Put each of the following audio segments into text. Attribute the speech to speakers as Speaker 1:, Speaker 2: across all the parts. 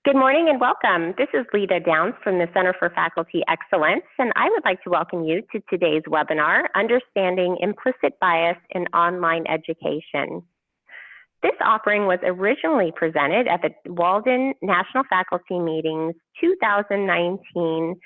Speaker 1: Good morning and welcome. This is Lita Downs from the Center for Faculty Excellence, and I would like to welcome you to today's webinar, Understanding Implicit Bias in Online Education. This offering was originally presented at the Walden National Faculty Meeting's 2019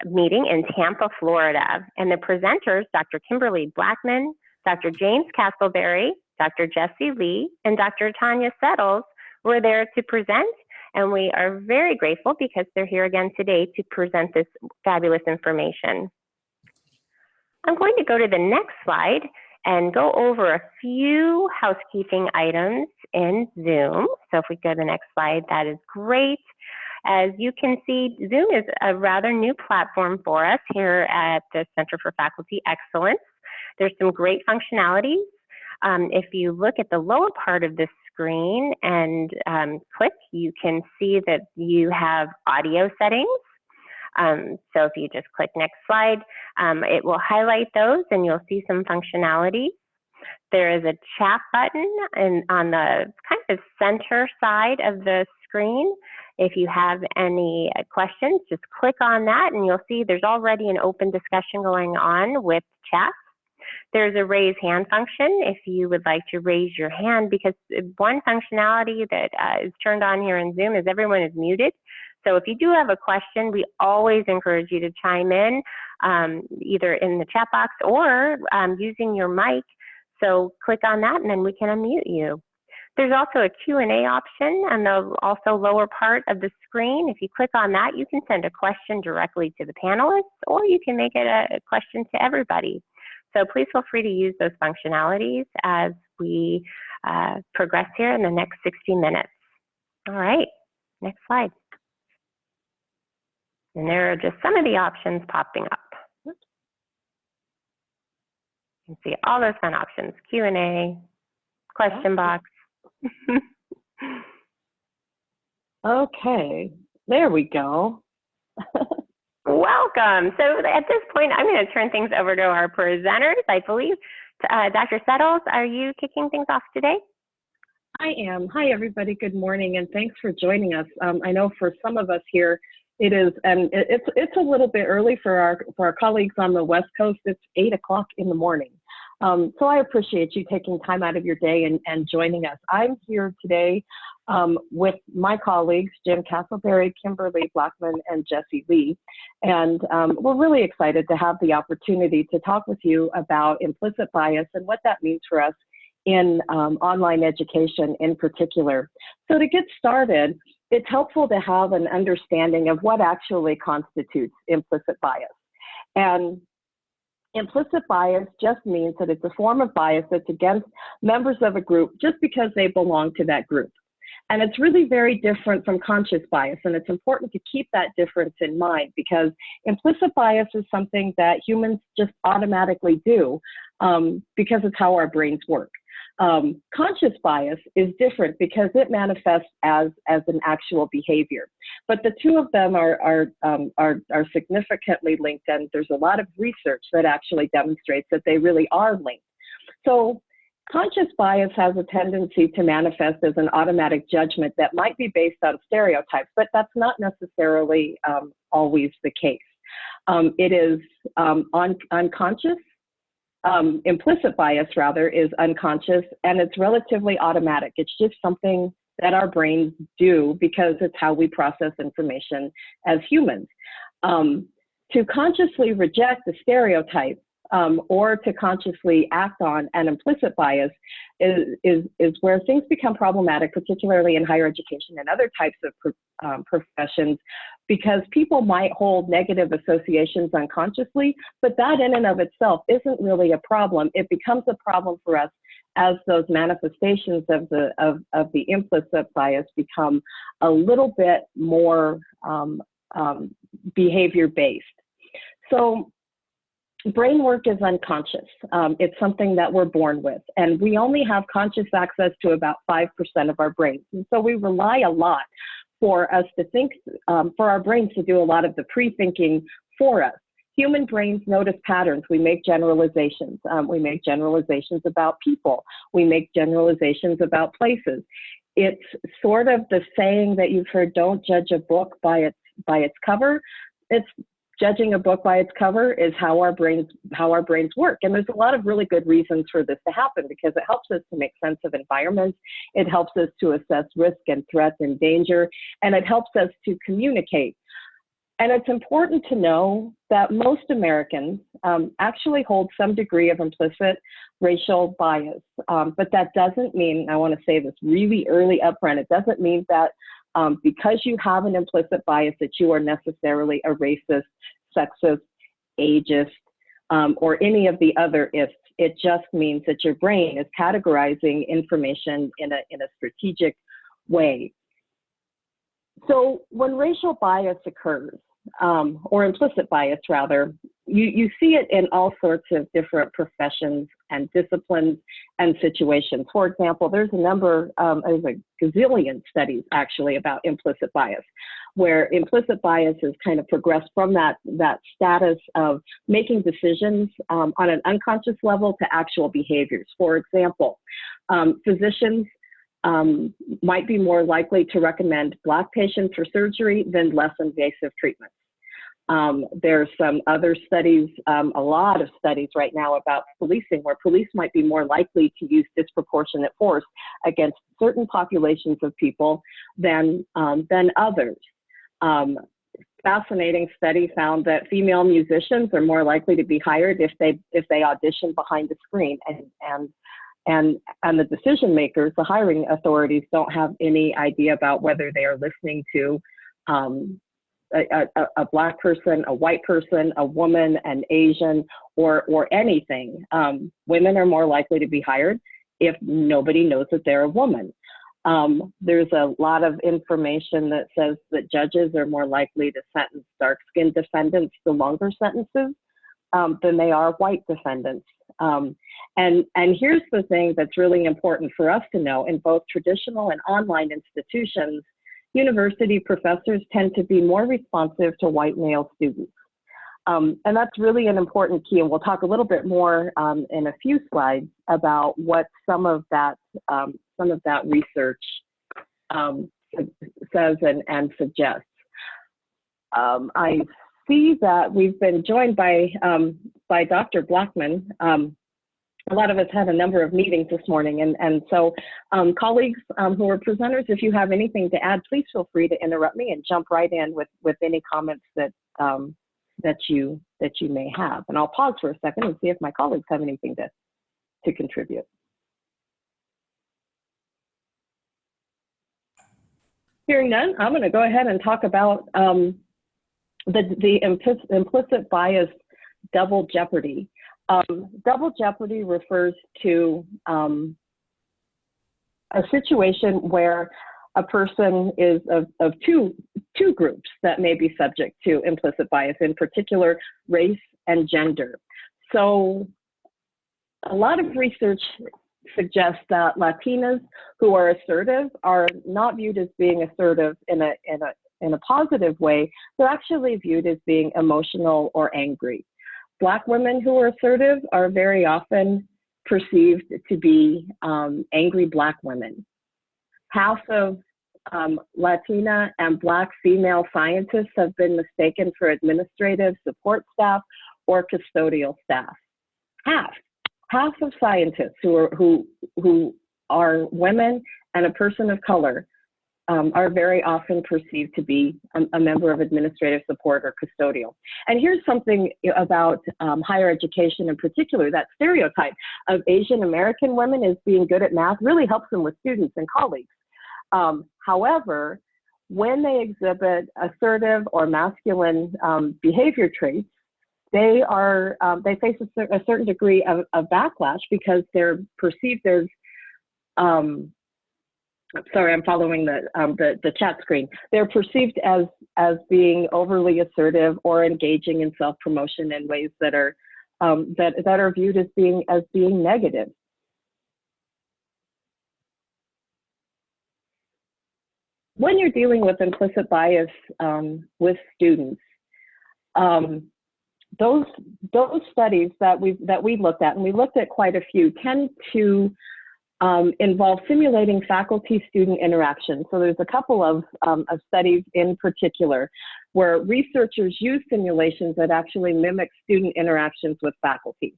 Speaker 1: meeting in Tampa, Florida. And the presenters, Dr. Kimberly Blackman, Dr. James Castleberry, Dr. Jesse Lee, and Dr. Tanya Settles were there to present. And we are very grateful because they're here again today to present this fabulous information. I'm going to go to the next slide and go over a few housekeeping items in Zoom. So if we go to the next slide, that is great. As you can see, Zoom is a rather new platform for us here at the Center for Faculty Excellence. There's some great functionalities. If you look at the lower part of this screen and click, you can see that you have audio settings. So if you just click next slide, it will highlight those and you'll see some functionality. There is a chat button on the kind of center side of the screen. If you have any questions, just click on that and you'll see there's already an open discussion going on with chat. There's a raise hand function if you would like to raise your hand, because one functionality that is turned on here in Zoom is everyone is muted. So if you do have a question, we always encourage you to chime in either in the chat box or using your mic. So click on that and then we can unmute you. There's also a Q&A option on the also lower part of the screen. If you click on that, you can send a question directly to the panelists, or you can make it a question to everybody. So please feel free to use those functionalities as we progress here in the next 60 minutes. All right, next slide. And there are just some of the options popping up. You can see all those fun options: Q&A, question box.
Speaker 2: Okay, there we go.
Speaker 1: Welcome. So at this point, I'm going to turn things over to our presenters. I believe, Dr. Settles, are you kicking things off today?
Speaker 2: I am. Hi, everybody. Good morning, and thanks for joining us. I know for some of us here, it is, and it's a little bit early for our colleagues on the West Coast. It's 8 o'clock in the morning. So I appreciate you taking time out of your day and joining us. I'm here today with my colleagues, Jim Castleberry, Kimberly Blackman, and Jesse Lee. And we're really excited to have the opportunity to talk with you about implicit bias and what that means for us in online education in particular. So to get started, it's helpful to have an understanding of what actually constitutes implicit bias. And implicit bias just means that it's a form of bias that's against members of a group just because they belong to that group. And it's really very different from conscious bias, and it's important to keep that difference in mind, because implicit bias is something that humans just automatically do because it's how our brains work. Conscious bias is different because it manifests as an actual behavior. But the two of them are significantly linked, and there's a lot of research that actually demonstrates that they really are linked. So conscious bias has a tendency to manifest as an automatic judgment that might be based on stereotypes, but that's not necessarily always the case. It is unconscious. Implicit bias, rather, is unconscious, and it's relatively automatic. It's just something that our brains do because it's how we process information as humans. To consciously reject a stereotype or to consciously act on an implicit bias is where things become problematic, particularly in higher education and other types of professions, because people might hold negative associations unconsciously, but that in and of itself isn't really a problem. It becomes a problem for us as those manifestations of the implicit bias become a little bit more behavior-based. So brain work is unconscious. It's something that we're born with, and we only have conscious access to about 5% of our brains. And so we rely a lot for us to think, for our brains to do a lot of the pre-thinking for us. Human brains notice patterns. We make generalizations. We make generalizations about people. We make generalizations about places. It's sort of the saying that you've heard, don't judge a book by its cover. It's judging a book by its cover is how our brains work. And there's a lot of really good reasons for this to happen, because it helps us to make sense of environments. It helps us to assess risk and threats and danger, and it helps us to communicate. And it's important to know that most Americans actually hold some degree of implicit racial bias. But that doesn't mean, I want to say this really early upfront, it doesn't mean that because you have an implicit bias that you are necessarily a racist, sexist, ageist, or any of the other ifs. It just means that your brain is categorizing information in a strategic way. So when racial bias occurs, or implicit bias rather, you see it in all sorts of different professions and disciplines and situations. For example, there's a gazillion studies actually about implicit bias, where implicit bias has kind of progressed from that status of making decisions on an unconscious level to actual behaviors. For example, physicians might be more likely to recommend Black patients for surgery than less invasive treatments. There's some other studies, a lot of studies right now about policing, where police might be more likely to use disproportionate force against certain populations of people than others. Fascinating study found that female musicians are more likely to be hired if they audition behind the screen, and the decision makers, the hiring authorities, don't have any idea about whether they are listening to a Black person, a white person, a woman, an Asian, or anything. Women are more likely to be hired if nobody knows that they're a woman. There's a lot of information that says that judges are more likely to sentence dark-skinned defendants to longer sentences than they are white defendants. And here's the thing that's really important for us to know: in both traditional and online institutions, university professors tend to be more responsive to white male students. And that's really an important key, and we'll talk a little bit more in a few slides about what some of that research says and suggests. I see that we've been joined by Dr. Blackman. A lot of us had a number of meetings this morning, and so colleagues who are presenters, if you have anything to add, please feel free to interrupt me and jump right in with any comments that you may have. And I'll pause for a second and see if my colleagues have anything to contribute. Hearing none, I'm going to go ahead and talk about the implicit bias double jeopardy. Double jeopardy refers to a situation where a person is of two groups that may be subject to implicit bias, in particular race and gender. So a lot of research suggests that Latinas who are assertive are not viewed as being assertive in a positive way. They're actually viewed as being emotional or angry. Black women who are assertive are very often perceived to be angry Black women. Half of Latina and Black female scientists have been mistaken for administrative support staff or custodial staff. Half of scientists who are women and a person of color are very often perceived to be a member of administrative support or custodial. And here's something about higher education in particular: that stereotype of Asian American women as being good at math really helps them with students and colleagues. However, when they exhibit assertive or masculine behavior traits, they face a certain degree of backlash because they're perceived as sorry, I'm following the chat screen. They're perceived as being overly assertive or engaging in self-promotion in ways that are viewed as being negative. When you're dealing with implicit bias with students, those studies that we looked at, and we looked at quite a few, tend to involve simulating faculty-student interaction. So there's a couple of studies in particular where researchers use simulations that actually mimic student interactions with faculty.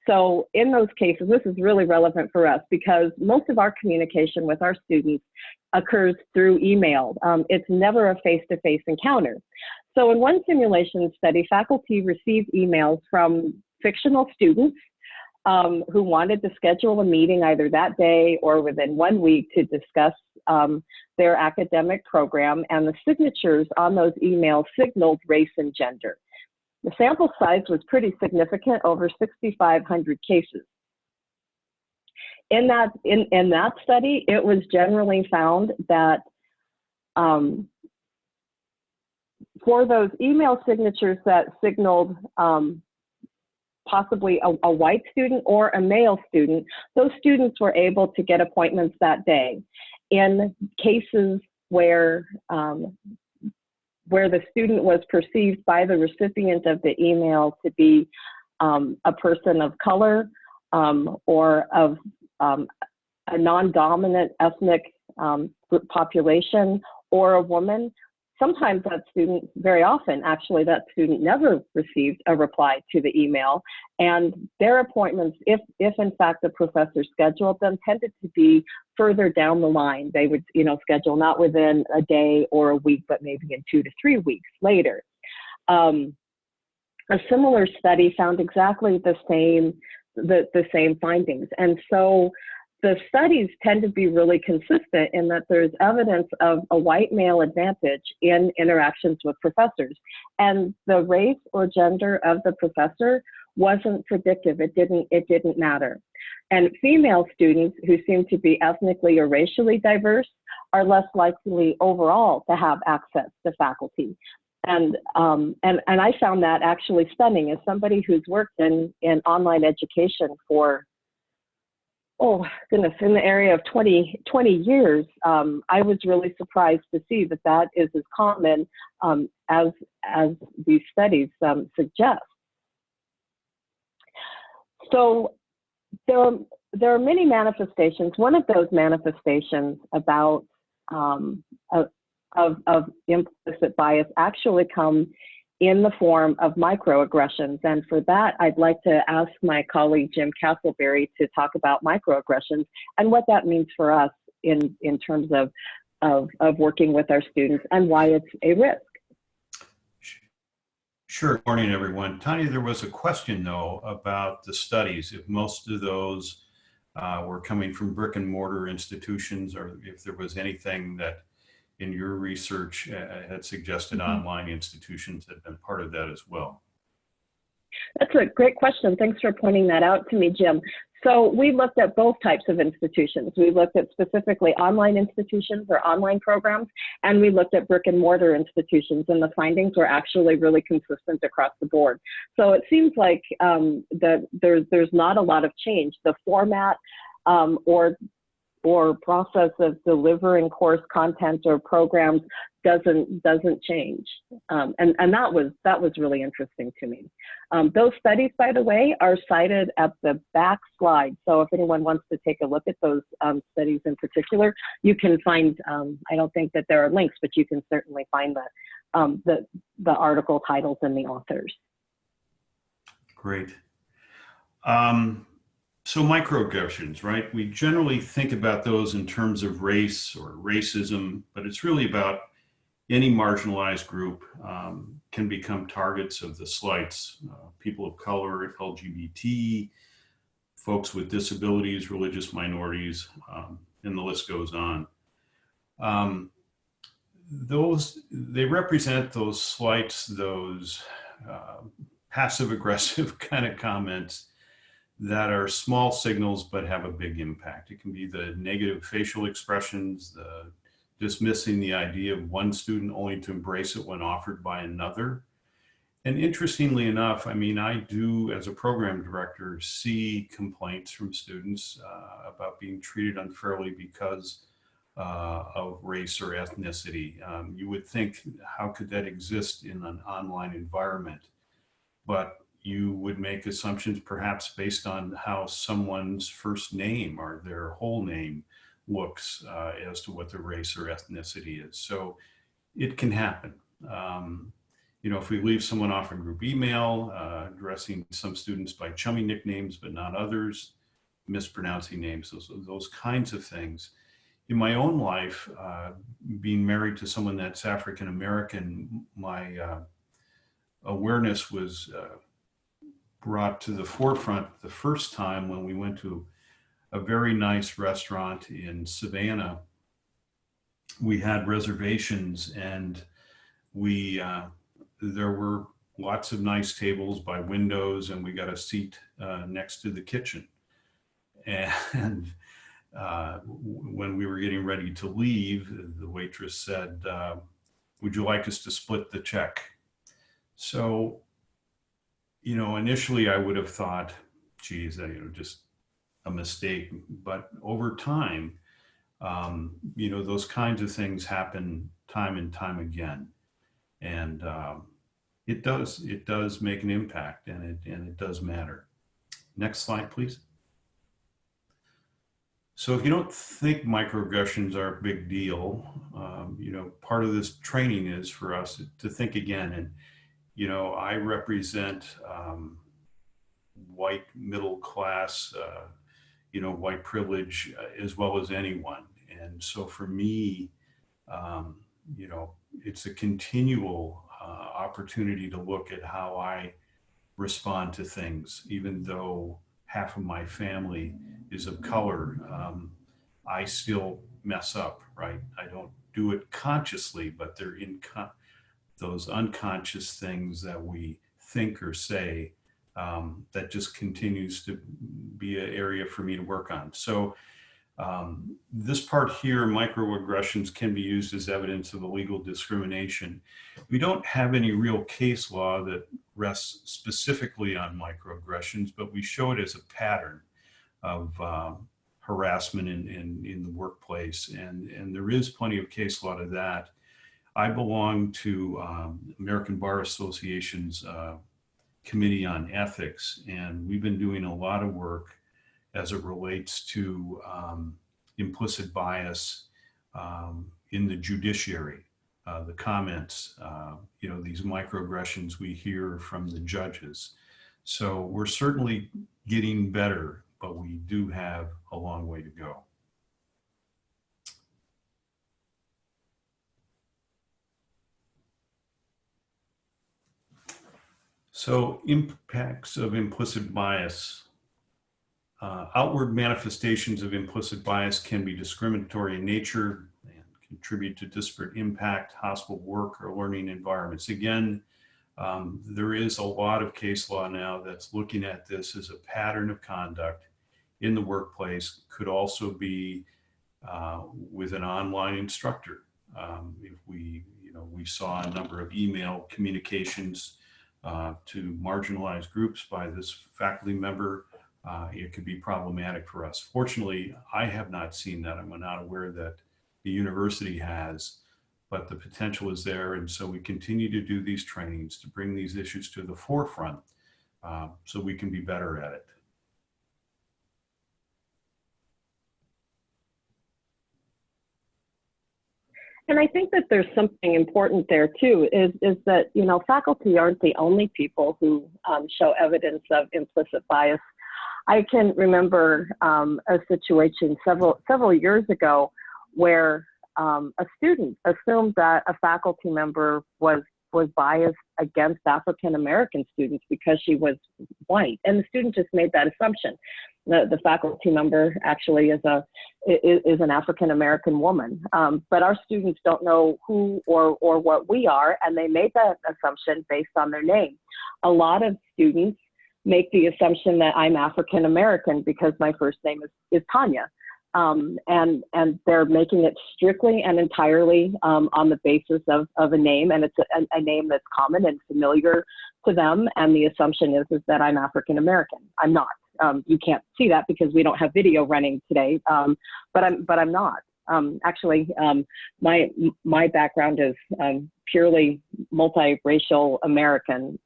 Speaker 2: So in those cases, this is really relevant for us because most of our communication with our students occurs through email. It's never a face-to-face encounter. So in one simulation study, faculty received emails from fictional students who wanted to schedule a meeting either that day or within 1 week to discuss their academic program, and the signatures on those emails signaled race and gender. The sample size was pretty significant, over 6,500 cases. In that study, it was generally found that for those email signatures that signaled possibly a white student or a male student, those students were able to get appointments that day. In cases where the student was perceived by the recipient of the email to be a person of color or of a non-dominant ethnic population or a woman, sometimes that student, very often actually, that student never received a reply to the email, and their appointments, if in fact the professor scheduled them, tended to be further down the line. They would, schedule not within a day or a week, but maybe in 2 to 3 weeks later. A similar study found exactly the same findings, and so the studies tend to be really consistent in that there's evidence of a white male advantage in interactions with professors. And the race or gender of the professor wasn't predictive. It didn't matter. And female students who seem to be ethnically or racially diverse are less likely overall to have access to faculty. And I found that actually stunning as somebody who's worked in online education for, oh goodness, in the area of 20 years, I was really surprised to see that is as common as these studies suggest. So there are many manifestations. One of those manifestations about of implicit bias actually come in the form of microaggressions. And for that, I'd like to ask my colleague, Jim Castleberry, to talk about microaggressions and what that means for us in terms of working with our students and why it's a risk.
Speaker 3: Sure. Good morning, everyone. Tanya, there was a question, though, about the studies, if most of those were coming from brick and mortar institutions, or if there was anything that in your research had suggested online institutions had been part of that as well.
Speaker 2: That's a great question. Thanks for pointing that out to me, Jim. So we looked at both types of institutions. We looked at specifically online institutions or online programs, and we looked at brick and mortar institutions, and the findings were actually really consistent across the board. So it seems like there's not a lot of change. The format or process of delivering course content or programs doesn't change, and that was really interesting to me. Those studies, by the way, are cited at the back slide. So if anyone wants to take a look at those studies in particular, you can find. I don't think that there are links, but you can certainly find the article titles and the authors.
Speaker 3: Great. So microaggressions, right? We generally think about those in terms of race or racism, but it's really about any marginalized group can become targets of the slights. People of color, LGBT, folks with disabilities, religious minorities, and the list goes on. They represent those slights, those passive aggressive kind of comments that are small signals but have a big impact. It can be the negative facial expressions, the dismissing the idea of one student only to embrace it when offered by another. And interestingly enough, I mean, I do, as a program director, see complaints from students about being treated unfairly because of race or ethnicity. You would think, how could that exist in an online environment? But you would make assumptions perhaps based on how someone's first name or their whole name looks as to what their race or ethnicity is. So it can happen. You know, if we leave someone off a group email, addressing some students by chummy nicknames, but not others, mispronouncing names, those kinds of things. In my own life, being married to someone that's African American, my awareness was brought to the forefront the first time when we went to a very nice restaurant in Savannah. We had reservations, and there were lots of nice tables by windows, and we got a seat next to the kitchen. And when we were getting ready to leave, the waitress said, "Would you like us to split the check?" So, you know, initially I would have thought, geez, you know, just a mistake. But over time, you know, those kinds of things happen time and time again. And it does make an impact, and it does matter. Next slide, please. So if you don't think microaggressions are a big deal, you know, part of this training is for us to think again. And, you know, I represent white middle class, you know, white privilege as well as anyone. And so for me, you know, it's a continual opportunity to look at how I respond to things, even though half of my family is of color. I still mess up, right? I don't do it consciously, but they're those unconscious things that we think or say that just continues to be an area for me to work on. So this part here, microaggressions can be used as evidence of illegal discrimination. We don't have any real case law that rests specifically on microaggressions, but we show it as a pattern of harassment in the workplace. And there is plenty of case law to that. I belong to American Bar Association's Committee on Ethics, and we've been doing a lot of work as it relates to implicit bias in the judiciary, the comments, you know, these microaggressions we hear from the judges. So we're certainly getting better, but we do have a long way to go. So impacts of implicit bias. Outward manifestations of implicit bias can be discriminatory in nature and contribute to disparate impact, hostile work or learning environments. Again, there is a lot of case law now that's looking at this as a pattern of conduct in the workplace. Could also be with an online instructor. If we saw a number of email communications to marginalized groups by this faculty member, it could be problematic for us. Fortunately, I have not seen that. I'm not aware that the university has, but the potential is there. And so we continue to do these trainings to bring these issues to the forefront so we can be better at it.
Speaker 2: And I think that there's something important there too, is that, you know, faculty aren't the only people who show evidence of implicit bias. I can remember a situation several years ago where a student assumed that a faculty member was biased against African American students because she was white, and the student just made that assumption. The faculty member actually is an African American woman, but our students don't know who or what we are, and they made that assumption based on their name. A lot of students make the assumption that I'm African American because my first name is Tanya. And they're making it strictly and entirely on the basis of a name, and it's a name that's common and familiar to them. And the assumption is that I'm African American. I'm not. You can't see that because we don't have video running today, but I'm not. Actually, my background is purely multiracial American.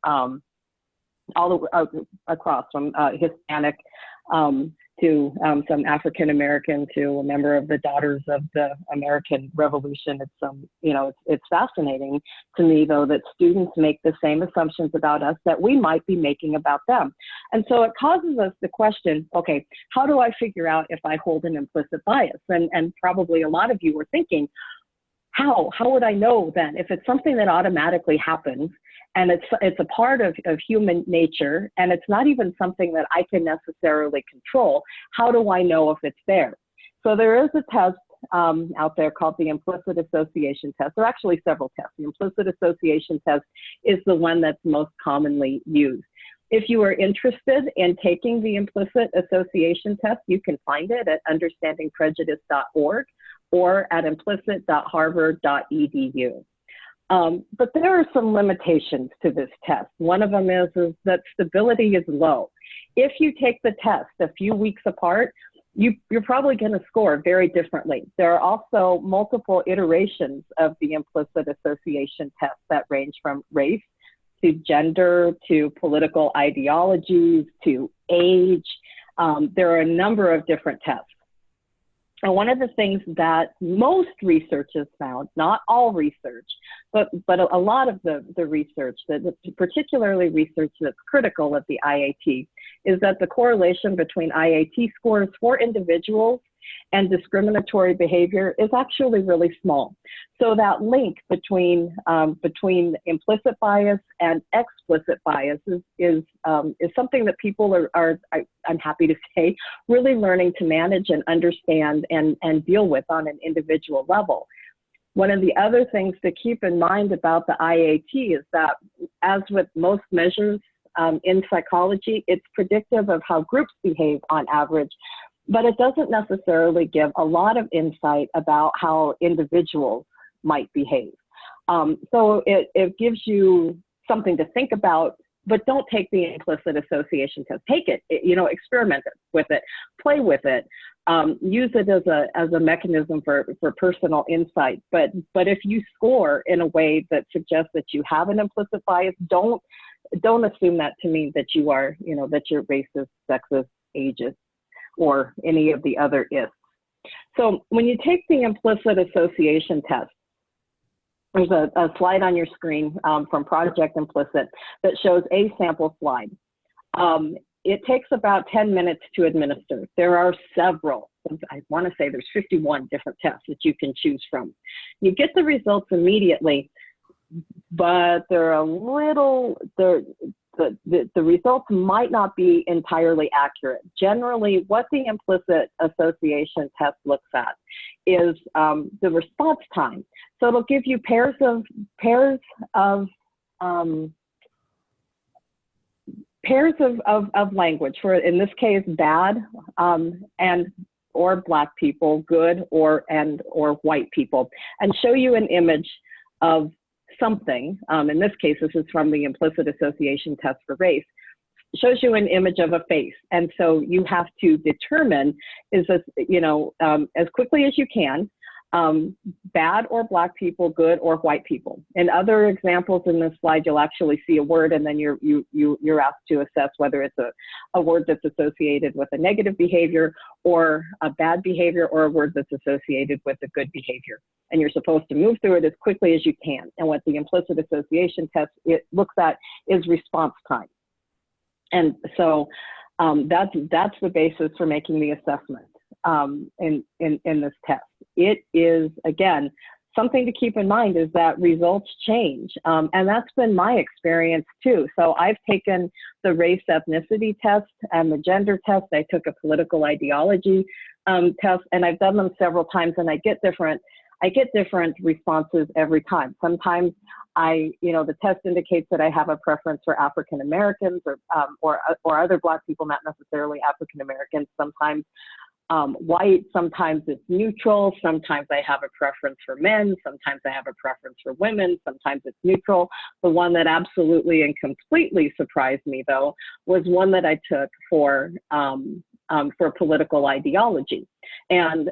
Speaker 2: all across, from Hispanic to some African American to a member of the Daughters of the American Revolution. It's it's fascinating to me, though, that students make the same assumptions about us that we might be making about them. And so it causes us to question, okay, how do I figure out if I hold an implicit bias? And probably a lot of you were thinking, how would I know then? If it's something that automatically happens, and it's a part of human nature, and it's not even something that I can necessarily control, how do I know if it's there? So there is a test out there called the implicit association test. There are actually several tests. The implicit association test is the one that's most commonly used. If you are interested in taking the implicit association test, you can find it at understandingprejudice.org or at implicit.harvard.edu. But there are some limitations to this test. One of them is that stability is low. If you take the test a few weeks apart, you're probably going to score very differently. There are also multiple iterations of the implicit association test that range from race to gender to political ideologies to age. There are a number of different tests. And one of the things that most research has found, not all research, but a lot of the research, particularly research that's critical of the IAT, is that the correlation between IAT scores for individuals and discriminatory behavior is actually really small. So that link between implicit bias and explicit bias is something that people are, I'm happy to say, really learning to manage and understand and deal with on an individual level. One of the other things to keep in mind about the IAT is that, as with most measures in psychology, it's predictive of how groups behave on average, but it doesn't necessarily give a lot of insight about how individuals might behave. So it gives you something to think about, but don't take the implicit association test. Take it, experiment with it, play with it, use it as a mechanism for personal insight. But if you score in a way that suggests that you have an implicit bias, don't assume that to mean that you are, that you're racist, sexist, ageist, or any of the other ists. So when you take the implicit association test, there's a slide on your screen from Project Implicit that shows a sample slide. It takes about 10 minutes to administer. There are several, I want to say there's 51 different tests that you can choose from. You get the results immediately, but they're a little, the results might not be entirely accurate. Generally, what the implicit association test looks at is the response time. So it'll give you pairs of language, for, in this case, bad or Black people, good or white people, and show you an image of something. In this case, this is from the implicit association test for race. Shows you an image of a face, and so you have to determine, is this, as quickly as you can, bad or Black people, good or white people. In other examples in this slide, you'll actually see a word, and then you're asked to assess whether it's a word that's associated with a negative behavior or a bad behavior, or a word that's associated with a good behavior. And you're supposed to move through it as quickly as you can. And what the implicit association test looks at is response time. And so that's the basis for making the assessment in this test. It is, again, something to keep in mind is that results change. And that's been my experience too. So I've taken the race ethnicity test and the gender test. I took a political ideology test, and I've done them several times, and I get different responses every time. Sometimes the test indicates that I have a preference for African Americans or other Black people, not necessarily African Americans. Sometimes white, sometimes it's neutral, sometimes I have a preference for men, sometimes I have a preference for women, sometimes it's neutral. The one that absolutely and completely surprised me, though, was one that I took for political ideology. And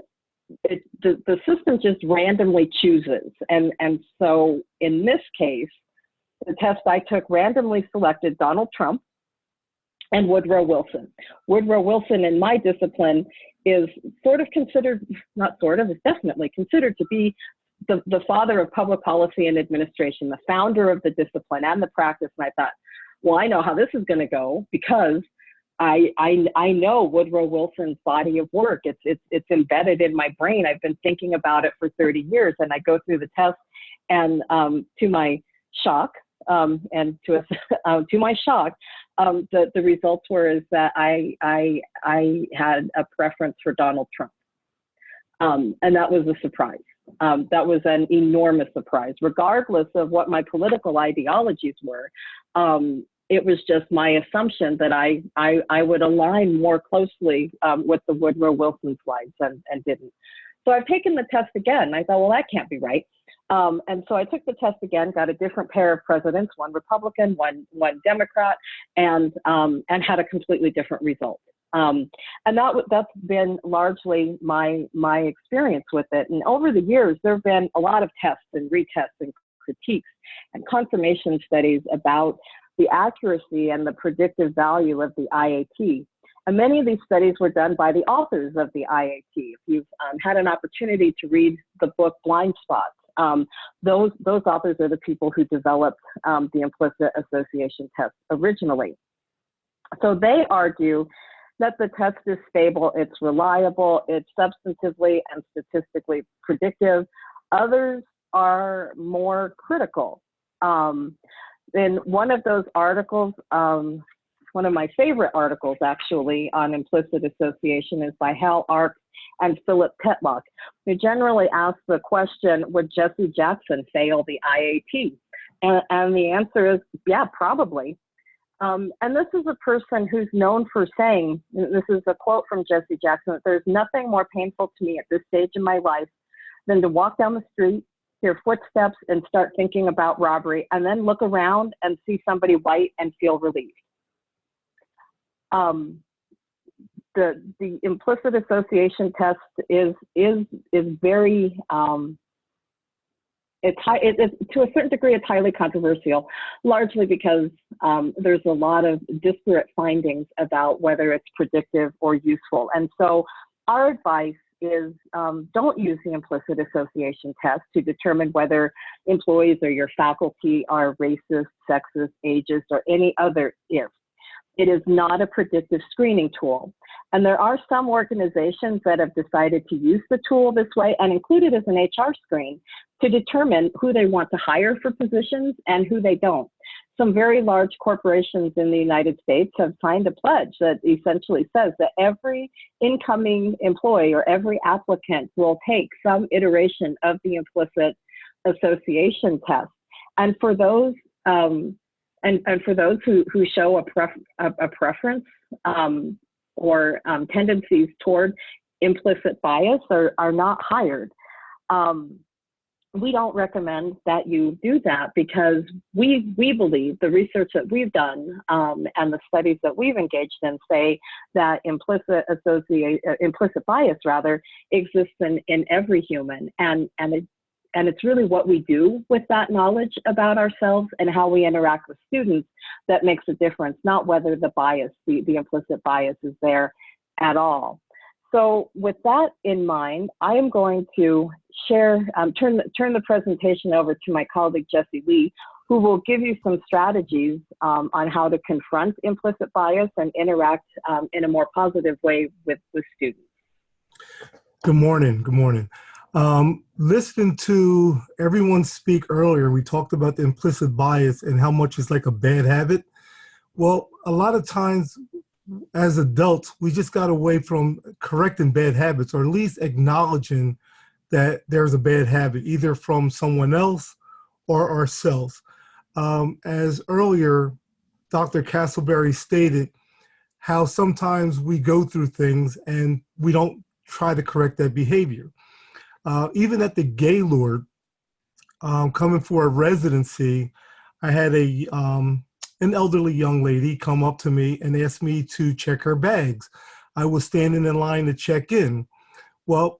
Speaker 2: the system just randomly chooses. And so in this case, the test I took randomly selected Donald Trump and Woodrow Wilson. Woodrow Wilson in my discipline is sort of considered, not sort of, is definitely considered to be the father of public policy and administration, the founder of the discipline and the practice. And I thought, well, I know how this is going to go because I know Woodrow Wilson's body of work. It's embedded in my brain. I've been thinking about it for 30 years, and I go through the test, and to my shock, the results were is that I had a preference for Donald Trump, and that was a surprise. That was an enormous surprise, regardless of what my political ideologies were. It was just my assumption that I would align more closely with the Woodrow Wilson slides and didn't. So I've taken the test again. I thought, well, that can't be right. And so I took the test again, got a different pair of presidents, one Republican, one Democrat, and had a completely different result. And that's been largely my experience with it. And over the years, there have been a lot of tests and retests and critiques and confirmation studies about the accuracy and the predictive value of the IAT. And many of these studies were done by the authors of the IAT. If you've had an opportunity to read the book Blind Spots, those authors are the people who developed the implicit association test originally. So they argue that the test is stable, it's reliable, it's substantively and statistically predictive. Others are more critical. In one of those articles, one of my favorite articles actually on implicit association is by Hal Arp and Philip Tetlock, who generally ask the question, would Jesse Jackson fail the IAT? And the answer is, yeah, probably. And this is a person who's known for saying, this is a quote from Jesse Jackson, that there's nothing more painful to me at this stage in my life than to walk down the street, hear footsteps, and start thinking about robbery, and then look around and see somebody white and feel relieved. The implicit association test is very, it's to a certain degree, it's highly controversial, largely because there's a lot of disparate findings about whether it's predictive or useful. And so our advice is don't use the implicit association test to determine whether employees or your faculty are racist, sexist, ageist, or any other if. It is not a predictive screening tool. And there are some organizations that have decided to use the tool this way and include it as an HR screen to determine who they want to hire for positions and who they don't. Some very large corporations in the United States have signed a pledge that essentially says that every incoming employee or every applicant will take some iteration of the implicit association test. And for those for those who show a preference or tendencies toward implicit bias are not hired. We don't recommend that you do that because we believe the research that we've done and the studies that we've engaged in say that implicit bias rather exists in every human, and it's really what we do with that knowledge about ourselves and how we interact with students that makes a difference, not whether the implicit bias is there at all. So with that in mind, I am going to share, turn the presentation over to my colleague, Jessie Lee, who will give you some strategies on how to confront implicit bias and interact in a more positive way with students.
Speaker 4: Good morning. Good morning. Listening to everyone speak earlier, we talked about the implicit bias and how much it's like a bad habit. Well, a lot of times as adults, we just got away from correcting bad habits, or at least acknowledging that there's a bad habit, either from someone else or ourselves. As earlier, Dr. Castleberry stated, how sometimes we go through things and we don't try to correct that behavior. Even at the Gaylord, coming for a residency, I had an elderly young lady come up to me and ask me to check her bags. I was standing in line to check in. Well,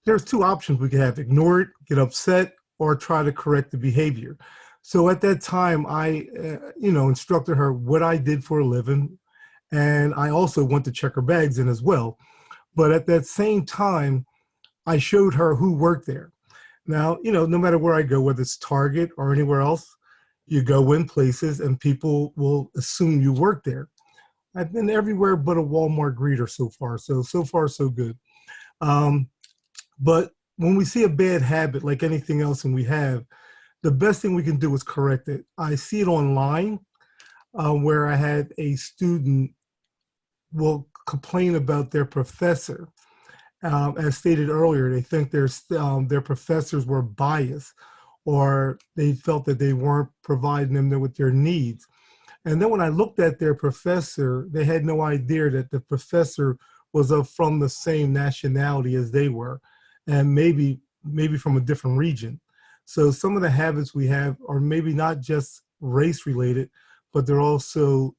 Speaker 4: there's two options we could have: ignore it, get upset, or try to correct the behavior. So at that time, I instructed her what I did for a living, And I also went to check her bags in as well. But at that same time, I showed her who worked there. Now, no matter where I go, whether it's Target or anywhere else, you go in places and people will assume you work there. I've been everywhere but a Walmart greeter so far. So far, so good. But when we see a bad habit, like anything else, and we have, the best thing we can do is correct it. I see it online where I had a student will complain about their professor. As stated earlier, they think their professors were biased, or they felt that they weren't providing them with their needs. And then when I looked at their professor, they had no idea that the professor was from the same nationality as they were, and maybe from a different region. So some of the habits we have are maybe not just race related, but they're also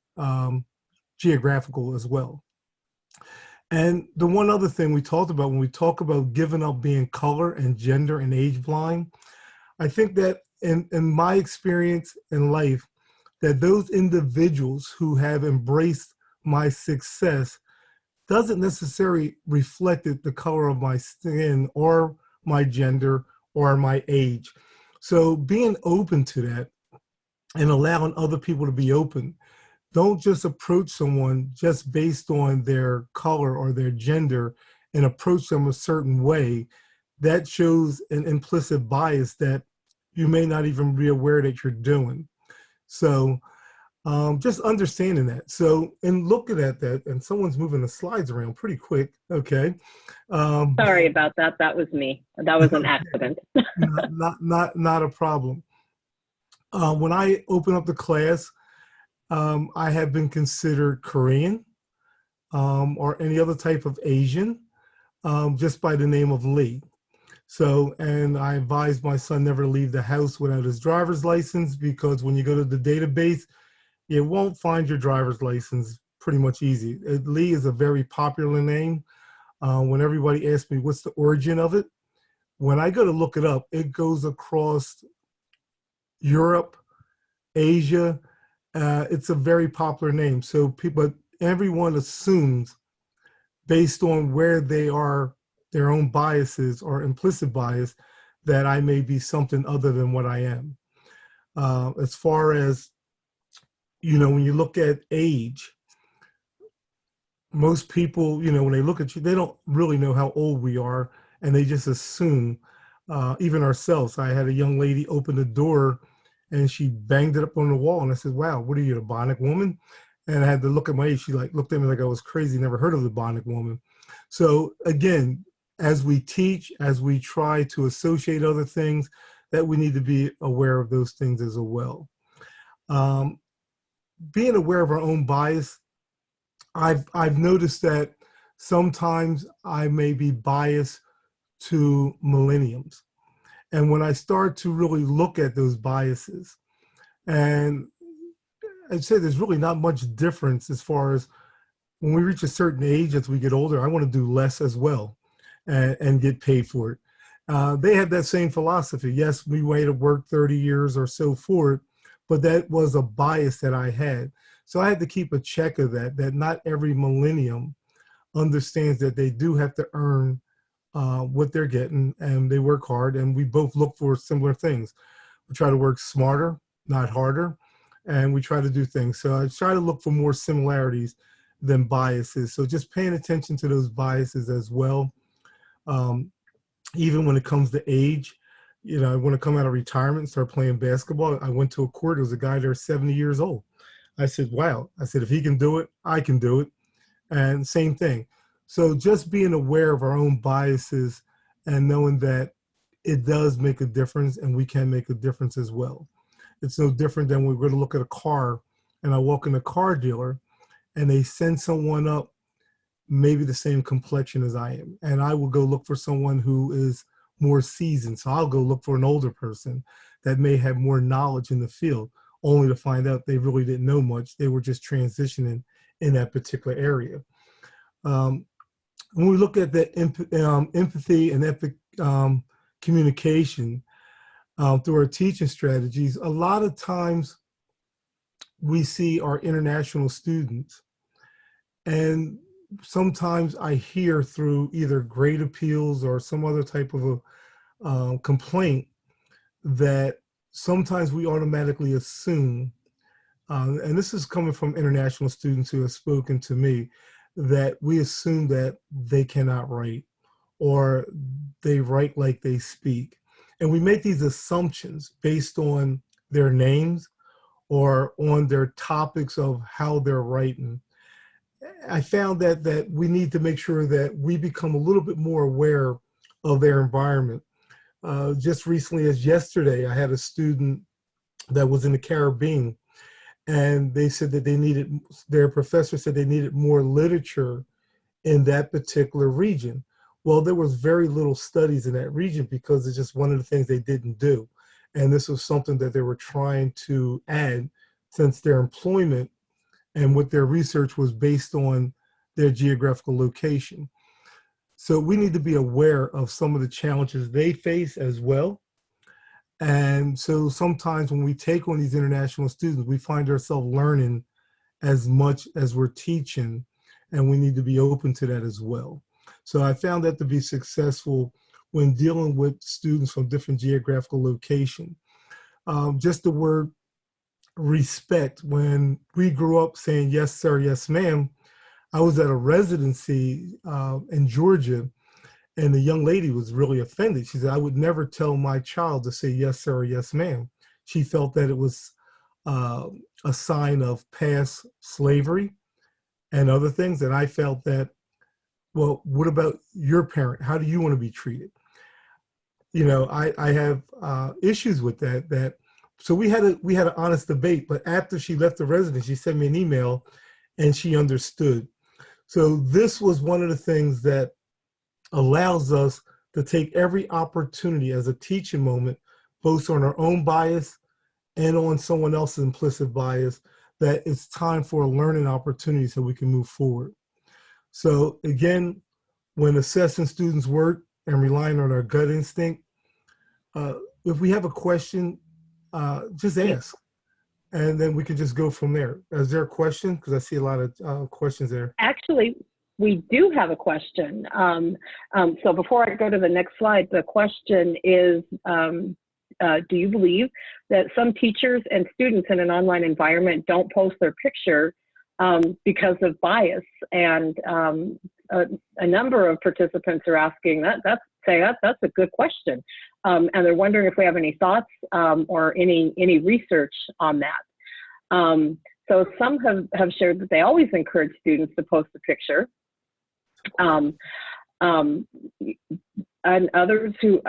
Speaker 4: geographical as well. And the one other thing we talked about when we talk about giving up being color and gender and age blind, I think that in my experience in life, that those individuals who have embraced my success doesn't necessarily reflect the color of my skin or my gender or my age. So being open to that and allowing other people to be open. Don't just approach someone just based on their color or their gender and approach them a certain way. That shows an implicit bias that you may not even be aware that you're doing. So just understanding that. So in looking at that, and someone's moving the slides around pretty quick. Okay.
Speaker 2: Sorry about that. That was me. That was an accident.
Speaker 4: not a problem. When I open up the class, I have been considered Korean or any other type of Asian just by the name of Lee. So, and I advise my son never to leave the house without his driver's license, because when you go to the database, you won't find your driver's license pretty much easy. Lee is a very popular name. When everybody asks me what's the origin of it, when I go to look it up, it goes across Europe, Asia. It's a very popular name. So people, everyone assumes based on where they are, their own biases or implicit bias, that I may be something other than what I am. As far as, when you look at age, most people, when they look at you, they don't really know how old we are, and they just assume, even ourselves. I had a young lady open the door and she banged it up on the wall, and I said, wow, what are you, a Bionic woman? And I had to look at my age. She looked at me like I was crazy, never heard of the Bionic woman. So again, as we teach, as we try to associate other things, that we need to be aware of those things as well. Being aware of our own bias, I've noticed that sometimes I may be biased to millenniums. And when I start to really look at those biases, and I'd say there's really not much difference as far as when we reach a certain age, as we get older, I want to do less as well and get paid for it. They have that same philosophy. Yes, we might have worked 30 years or so for it, but that was a bias that I had. So I had to keep a check of that not every millennium understands that they do have to earn what they're getting, and they work hard, and we both look for similar things. We try to work smarter, not harder, and we try to do things. So I try to look for more similarities than biases. So just paying attention to those biases as well. Even when it comes to age, I want to come out of retirement and start playing basketball. I went to a court, there was a guy there 70 years old. I said, wow. I said, if he can do it, I can do it. And same thing. So just being aware of our own biases and knowing that it does make a difference, and we can make a difference as well. It's no different than when we're going to look at a car, and I walk in a car dealer and they send someone up maybe the same complexion as I am, and I will go look for someone who is more seasoned. So I'll go look for an older person that may have more knowledge in the field, only to find out they really didn't know much. They were just transitioning in that particular area. When we look at the empathy and communication through our teaching strategies, a lot of times we see our international students, And sometimes I hear through either grade appeals or some other type of a complaint that sometimes we automatically assume, and this is coming from international students who have spoken to me, that we assume that they cannot write or they write like they speak. And we make these assumptions based on their names or on their topics of how they're writing. I found that we need to make sure that we become a little bit more aware of their environment. Just recently as yesterday, I had a student that was in the Caribbean, and they said that their professor said they needed more literature in that particular region. Well, there was very little studies in that region because it's just one of the things they didn't do. And this was something that they were trying to add, since their employment and what their research was based on their geographical location. So we need to be aware of some of the challenges they face as well. And so sometimes when we take on these international students, we find ourselves learning as much as we're teaching, and we need to be open to that as well. So I found that to be successful when dealing with students from different geographical locations. Just the word respect, when we grew up saying yes sir, yes ma'am, I was at a residency in Georgia, and the young lady was really offended. She said, I would never tell my child to say yes sir or yes ma'am. She felt that it was a sign of past slavery and other things. And I felt that, well, what about your parent? How do you want to be treated? You know, I have issues with that. So we had an honest debate, but after she left the residence, she sent me an email and she understood. So this was one of the things that allows us to take every opportunity as a teaching moment, both on our own bias and on someone else's implicit bias, that it's time for a learning opportunity so we can move forward. So again, when assessing students' work and relying on our gut instinct, if we have a question, just ask, and then we can just go from there. Is there a question? Because I see a lot of questions there.
Speaker 2: Actually, we do have a question. So before I go to the next slide, the question is, do you believe that some teachers and students in an online environment don't post their picture because of bias? And a number of participants are asking that's a good question. And they're wondering if we have any thoughts or any research on that. So some have shared that they always encourage students to post a picture. And others who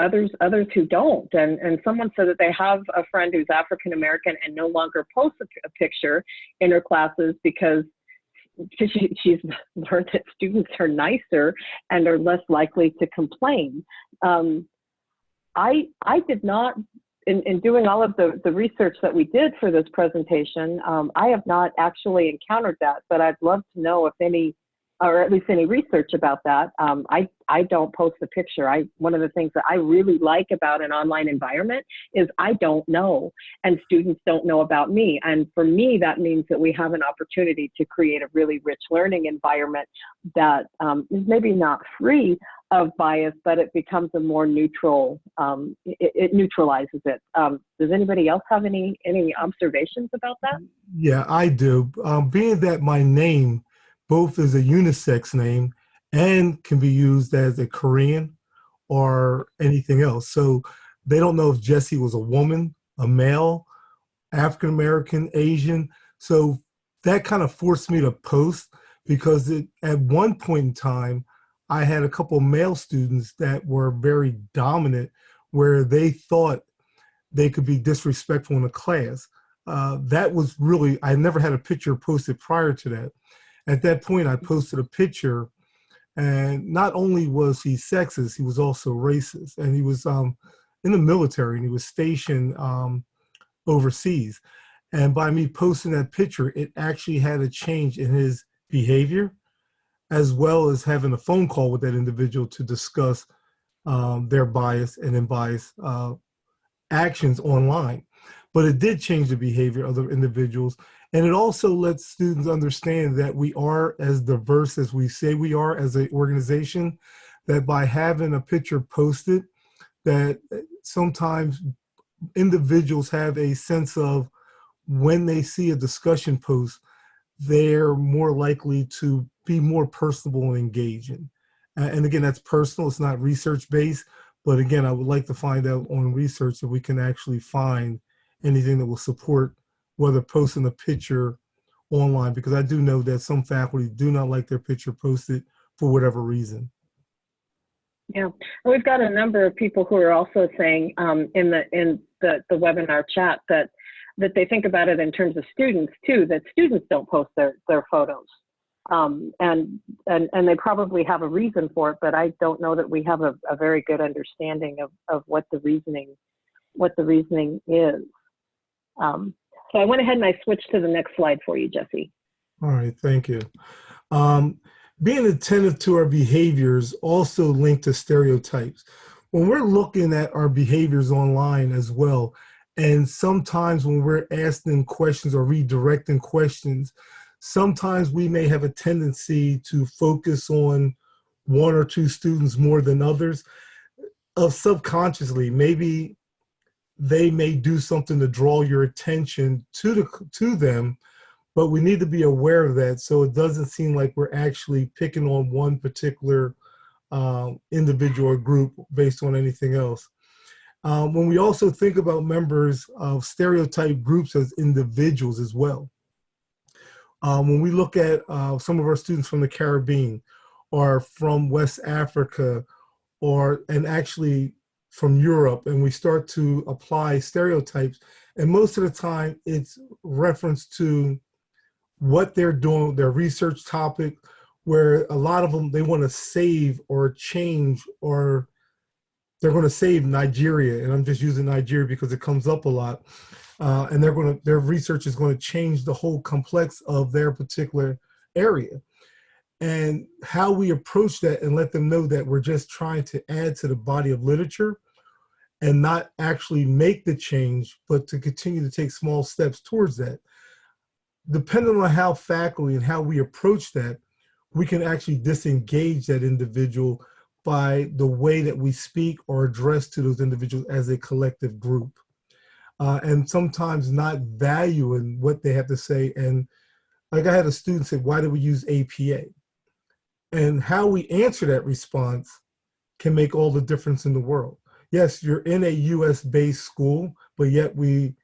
Speaker 2: don't. And someone said that they have a friend who's African American and no longer posts a picture in her classes because she's learned that students are nicer and are less likely to complain. I did not, in doing all of the research that we did for this presentation, I have not actually encountered that, but I'd love to know if any, or at least any research about that. I don't post the picture. One of the things that I really like about an online environment is I don't know, and students don't know about me. And for me, that means that we have an opportunity to create a really rich learning environment that is maybe not free of bias, but it becomes a more neutral, it neutralizes it. Does anybody else have any observations about that?
Speaker 4: Yeah, I do. Being that my name both is a unisex name and can be used as a Korean or anything else. So they don't know if Jesse was a woman, a male, African American, Asian. So that kind of forced me to post, because at one point in time, I had a couple of male students that were very dominant, where they thought they could be disrespectful in a class. That was really, I never had a picture posted prior to that. At that point, I posted a picture, and not only was he sexist, he was also racist. And he was in the military, and he was stationed overseas. And by me posting that picture, it actually had a change in his behavior, as well as having a phone call with that individual to discuss their bias and unbiased actions online. But it did change the behavior of the individuals. And it also lets students understand that we are as diverse as we say we are as an organization, that by having a picture posted, that sometimes individuals have a sense of when they see a discussion post, they're more likely to be more personable and engaging. And again, that's personal, it's not research based, but again, I would like to find out on research if we can actually find anything that will support whether posting a picture online, because I do know that some faculty do not like their picture posted for whatever reason.
Speaker 2: Yeah, and we've got a number of people who are also saying in the webinar chat that they think about it in terms of students too, that students don't post their photos. And they probably have a reason for it, but I don't know that we have a very good understanding of what the reasoning is. So I went ahead and I switched to the next slide for you, Jesse.
Speaker 4: All right, thank you. Being attentive to our behaviors also linked to stereotypes. When we're looking at our behaviors online as well, and sometimes when we're asking questions or redirecting questions, sometimes we may have a tendency to focus on one or two students more than others. Subconsciously, maybe they may do something to draw your attention to them, but we need to be aware of that so it doesn't seem like we're actually picking on one particular individual or group based on anything else. When we also think about members of stereotype groups as individuals as well. When we look at some of our students from the Caribbean or from West Africa and actually from Europe, and we start to apply stereotypes, and most of the time it's reference to what they're doing, their research topic, where a lot of them, they want to save or change, or they're going to save Nigeria. And I'm just using Nigeria because it comes up a lot. And their research is going to change the whole complex of their particular area. And how we approach that and let them know that we're just trying to add to the body of literature and not actually make the change, but to continue to take small steps towards that. Depending on how faculty and how we approach that, we can actually disengage that individual by the way that we speak or address to those individuals as a collective group. And sometimes not valuing what they have to say. And like I had a student say, why do we use APA? And how we answer that response can make all the difference in the world. Yes, you're in a US-based school, but yet we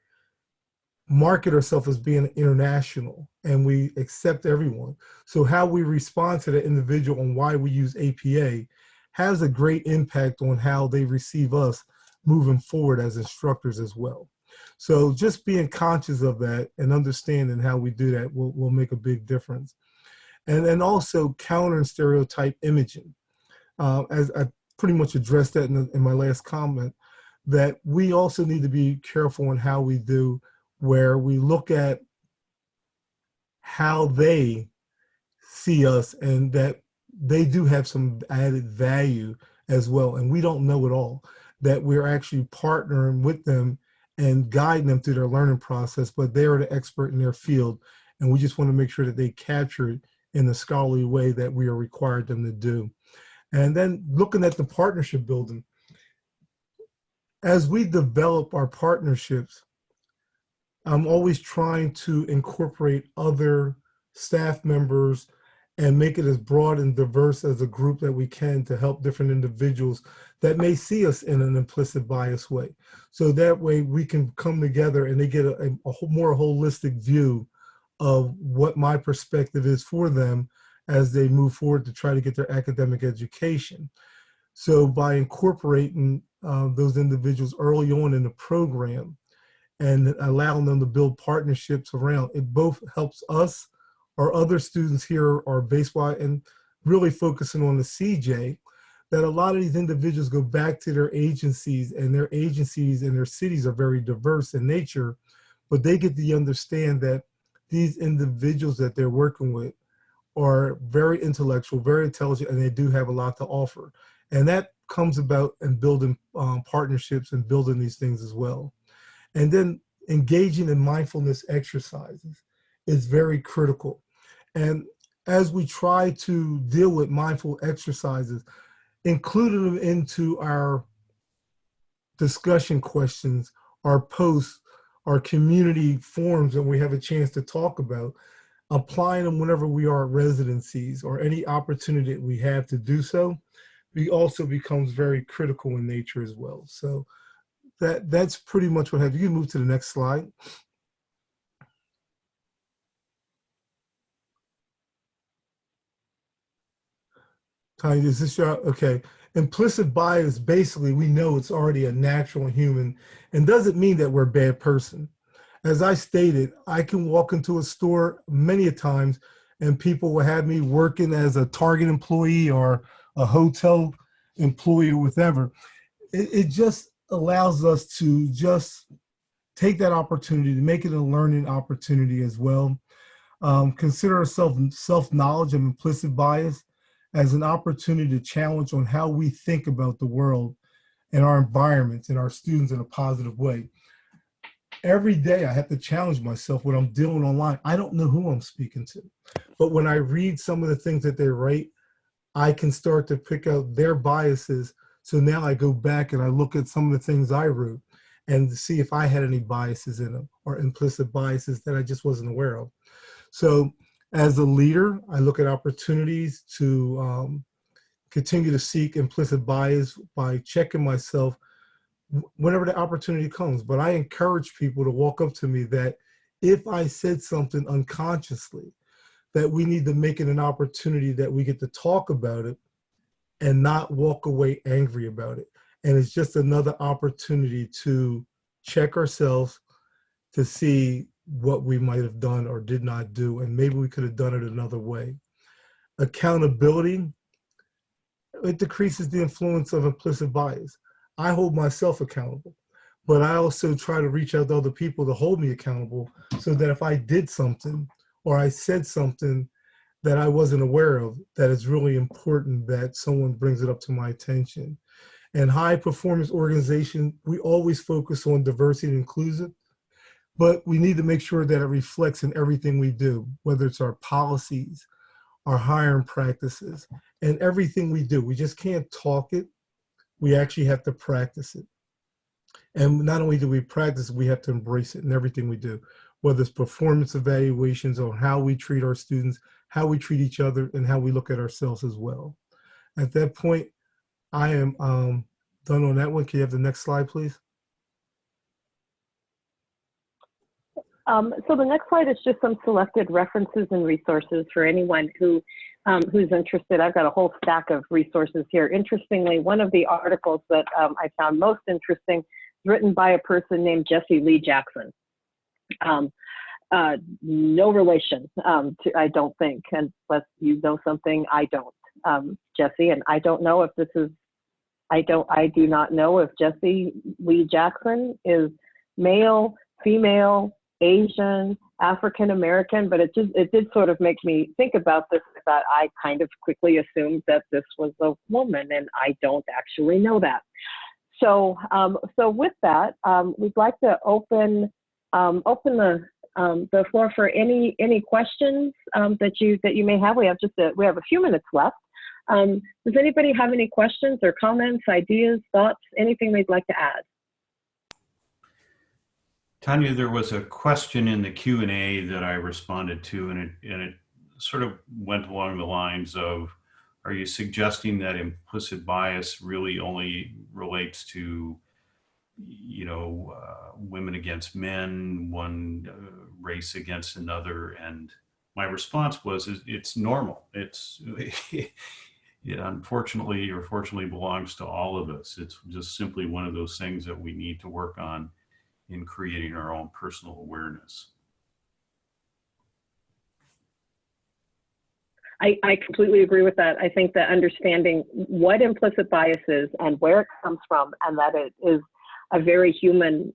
Speaker 4: market ourselves as being international and we accept everyone. So how we respond to the individual and why we use APA has a great impact on how they receive us moving forward as instructors as well. So just being conscious of that and understanding how we do that will make a big difference. And then also countering stereotype imaging. As I pretty much addressed that in my last comment, that we also need to be careful in how we do, where we look at how they see us and that they do have some added value as well. And we don't know it all, that we're actually partnering with them and guiding them through their learning process, but they are the expert in their field. And we just want to make sure that they capture it in the scholarly way that we are required them to do. And then looking at the partnership building, as we develop our partnerships, I'm always trying to incorporate other staff members and make it as broad and diverse as a group that we can to help different individuals that may see us in an implicit bias way. So that way we can come together and they get a more holistic view of what my perspective is for them as they move forward to try to get their academic education. So by incorporating those individuals early on in the program and allowing them to build partnerships around, it both helps us, our other students here are baseball and really focusing on the CJ, that a lot of these individuals go back to their agencies, and their agencies and their cities are very diverse in nature, but they get to understand that these individuals that they're working with are very intellectual, very intelligent, and they do have a lot to offer. And that comes about in building partnerships and building these things as well. And then engaging in mindfulness exercises. is very critical. And as we try to deal with mindful exercises, including them into our discussion questions, our posts, our community forums that we have a chance to talk about, applying them whenever we are at residencies or any opportunity that we have to do so, we also becomes very critical in nature as well. So that's pretty much what I have. You can move to the next slide. Tanya, is this your, okay. Implicit bias, basically, we know it's already a natural human and doesn't mean that we're a bad person. As I stated, I can walk into a store many a times and people will have me working as a Target employee or a hotel employee or whatever. It just allows us to just take that opportunity to make it a learning opportunity as well. Consider ourselves self-knowledge of implicit bias as an opportunity to challenge on how we think about the world and our environments and our students in a positive way. Every day I have to challenge myself when I'm dealing online. I don't know who I'm speaking to, but when I read some of the things that they write, I can start to pick out their biases. So now I go back and I look at some of the things I wrote and see if I had any biases in them or implicit biases that I just wasn't aware of. So as a leader, I look at opportunities to continue to seek implicit bias by checking myself whenever the opportunity comes. But I encourage people to walk up to me that if I said something unconsciously, that we need to make it an opportunity that we get to talk about it and not walk away angry about it. And it's just another opportunity to check ourselves to see what we might have done or did not do, and maybe we could have done it another way. Accountability, it decreases the influence of implicit bias. I hold myself accountable, but I also try to reach out to other people to hold me accountable so that if I did something or I said something that I wasn't aware of, that it's really important that someone brings it up to my attention. And high performance organization, we always focus on diversity and inclusion, but we need to make sure that it reflects in everything we do, whether it's our policies, our hiring practices, and everything we do. We just can't talk it. We actually have to practice it. And not only do we practice, we have to embrace it in everything we do, whether it's performance evaluations on how we treat our students, how we treat each other, and how we look at ourselves as well. At that point, I am done on that one. Can you have the next slide, please?
Speaker 2: So the next slide is just some selected references and resources for anyone who's interested. I've got a whole stack of resources here. Interestingly, one of the articles that I found most interesting is written by a person named Jesse Lee Jackson. No relation to, I don't think, unless you know something I don't, Jesse, and I don't know if this is, I do not know if Jesse Lee Jackson is male, female, Asian, African American, but it did sort of make me think about this, that I kind of quickly assumed that this was a woman, and I don't actually know that. So with that, we'd like to open the floor for any questions that you may have. We have a few minutes left. Does anybody have any questions or comments, ideas, thoughts, anything they'd like to add?
Speaker 3: Tanya, there was a question in the Q&A that I responded to, and it sort of went along the lines of, are you suggesting that implicit bias really only relates to, women against men, one race against another? And my response was, it's normal. It unfortunately or fortunately belongs to all of us. It's just simply one of those things that we need to work on in creating our own personal awareness.
Speaker 2: I completely agree with that. I think that understanding what implicit bias is and where it comes from, and that it is a very human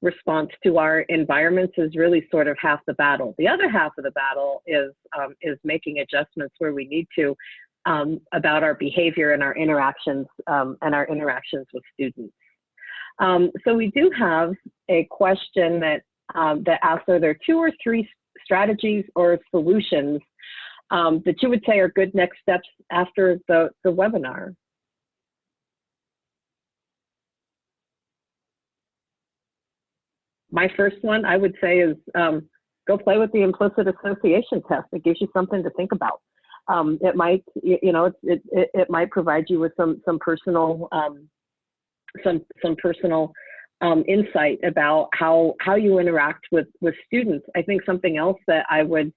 Speaker 2: response to our environments, is really sort of half the battle. The other half of the battle is making adjustments where we need to about our behavior and our interactions with students. So we do have a question that asks, are there 2 or 3 strategies or solutions that you would say are good next steps after the webinar? My first one I would say is go play with the implicit association test. It gives you something to think about. It might, it might provide you with some personal insight about how you interact with students. I think something else that I would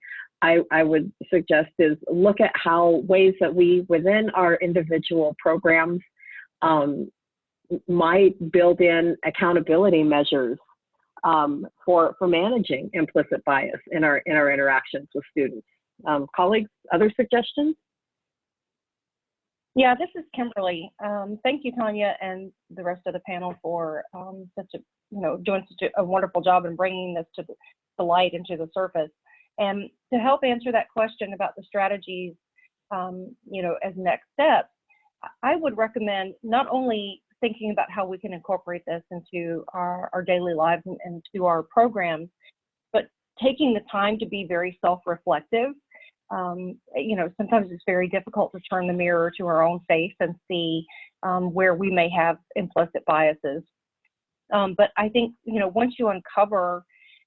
Speaker 2: suggest is look at how ways that we within our individual programs might build in accountability measures for managing implicit bias in our interactions with students. Colleagues, other suggestions?
Speaker 5: Yeah, this is Kimberly. Thank you, Tanya, and the rest of the panel for doing such a wonderful job in bringing this to the light and to the surface. And to help answer that question about the strategies, as next steps, I would recommend not only thinking about how we can incorporate this into our daily lives and to our programs, but taking the time to be very self-reflective. Sometimes it's very difficult to turn the mirror to our own face and see where we may have implicit biases. But I think, once you uncover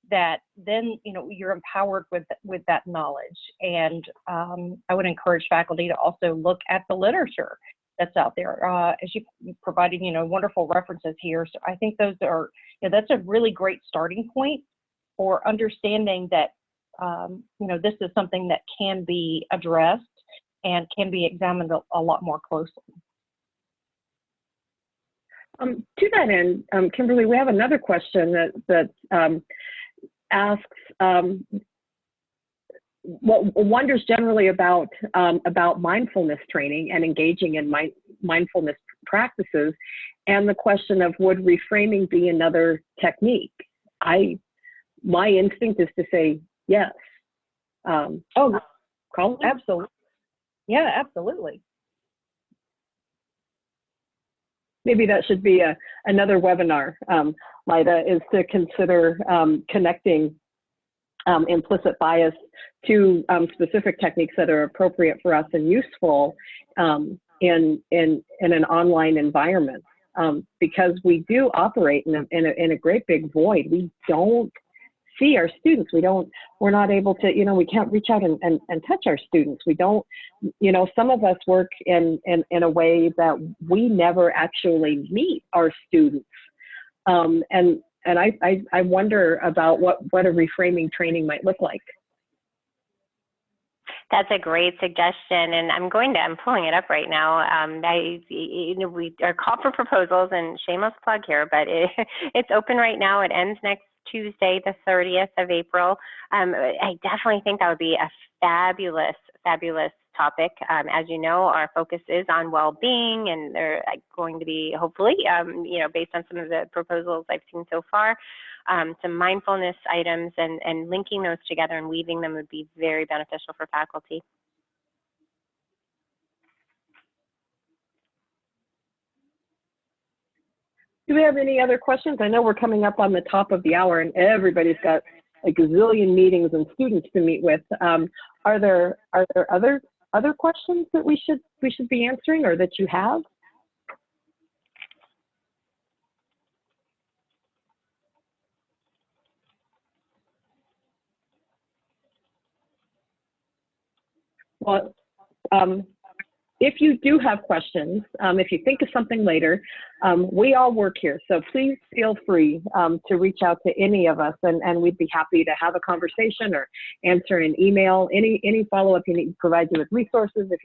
Speaker 5: that, then, you're empowered with that knowledge. And I would encourage faculty to also look at the literature that's out there, as you provided, wonderful references here. So I think those are, that's a really great starting point for understanding that, this is something that can be addressed and can be examined a lot more closely.
Speaker 2: To that end, Kimberly, we have another question that asks, wonders generally about mindfulness training and engaging in mindfulness practices, and the question of would reframing be another technique? My instinct is to say yes.
Speaker 5: Colin? Absolutely. Yeah, absolutely.
Speaker 2: Maybe that should be another webinar, Lida, is to consider connecting implicit bias to specific techniques that are appropriate for us and useful in an online environment, because we do operate in a great big void. We don't see our students. We're not able to, we can't reach out and touch our students. We don't, some of us work in a way that we never actually meet our students. And I wonder about what a reframing training might look like.
Speaker 1: That's a great suggestion, and I'm pulling it up right now. We are called for proposals, and shameless plug here, but it's open right now. It ends next Tuesday, the 30th of April. I definitely think that would be a fabulous topic. As you know, our focus is on well-being, and they're going to be, hopefully, based on some of the proposals I've seen so far, some mindfulness items, and linking those together and weaving them would be very beneficial for faculty.
Speaker 2: Do we have any other questions? I know we're coming up on the top of the hour and everybody's got a gazillion meetings and students to meet with. Are there other questions that we should be answering or that you have? Well, if you do have questions, if you think of something later, we all work here, so please feel free to reach out to any of us, and we'd be happy to have a conversation or answer an email. Any follow-up you need, provide you with resources. If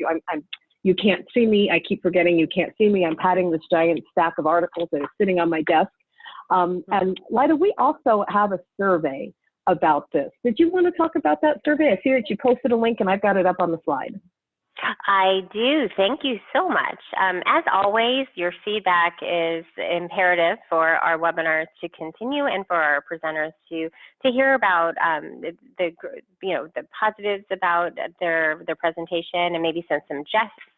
Speaker 2: you can't see me, I keep forgetting you can't see me. I'm patting this giant stack of articles that is sitting on my desk. And Lida, we also have a survey about this. Did you want to talk about that survey? I see that you posted a link, and I've got it up on the slide.
Speaker 1: I do. Thank you so much. As always, your feedback is imperative for our webinars to continue and for our presenters to hear about the positives about their presentation, and maybe some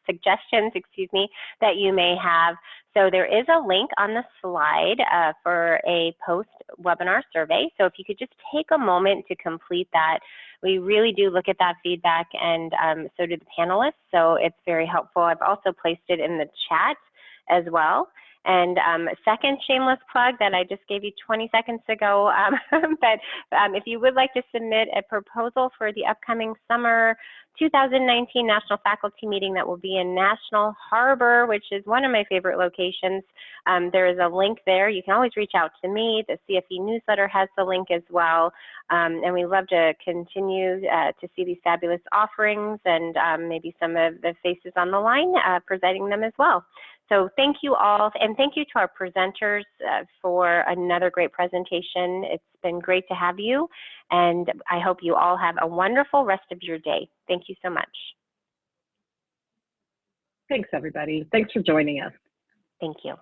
Speaker 1: suggestions, that you may have. So there is a link on the slide for a post-webinar survey. So if you could just take a moment to complete that. We really do look at that feedback, and so do the panelists. So it's very helpful. I've also placed it in the chat as well. And second shameless plug that I just gave you 20 seconds ago, but if you would like to submit a proposal for the upcoming summer 2019 National Faculty Meeting that will be in National Harbor, which is one of my favorite locations, there is a link there. You can always reach out to me. The CFE newsletter has the link as well. And we love to continue to see these fabulous offerings and maybe some of the faces on the line presenting them as well. So thank you all, and thank you to our presenters for another great presentation. It's been great to have you, and I hope you all have a wonderful rest of your day. Thank you so much.
Speaker 2: Thanks, everybody. Thanks for joining us.
Speaker 1: Thank you.